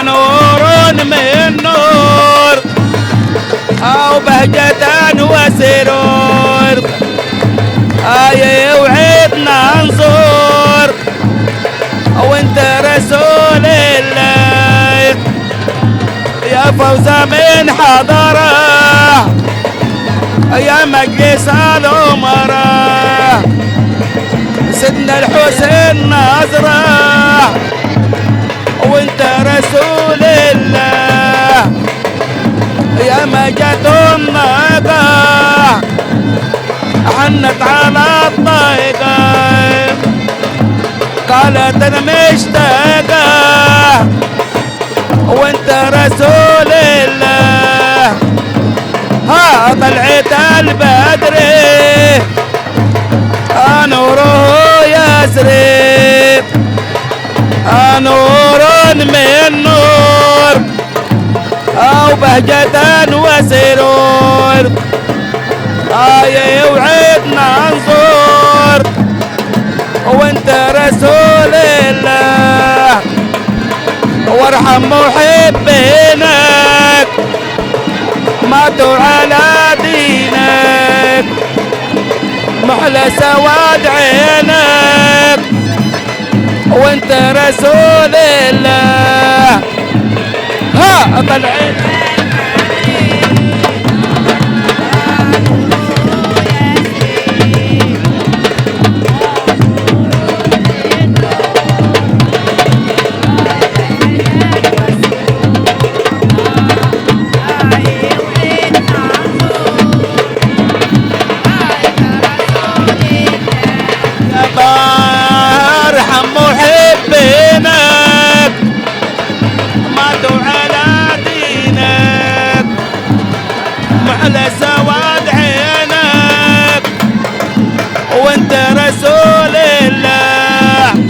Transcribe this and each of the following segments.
نور من نور أو بهجة وسرور يوعدنا نزور وانت رسول الله يا فوزة من حضره يا مجلس الأمراء سيدنا الحسين نظره وانت رسول الله يا مجد النقا حنت على الطيقة قالت انا مشتاقة وانت رسول الله ها طلعت البدر نوره يسري نور من نور أو بهجة وسرور يوعدنا نزور وانت رسول الله وارحم محبينك ماتوا على دينك محلى سواد عينك وانت رسول الله ها طلعت سواد عينك وانت رسول الله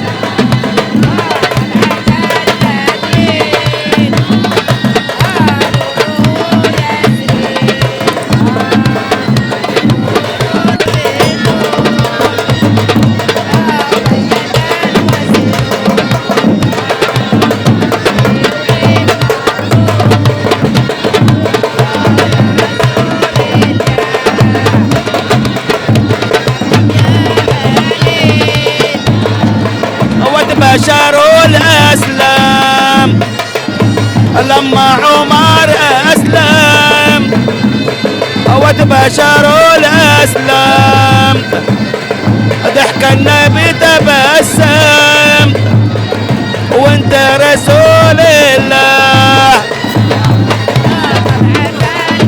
بشروا الأسلام لما عمر أسلم وتبشروا الأسلام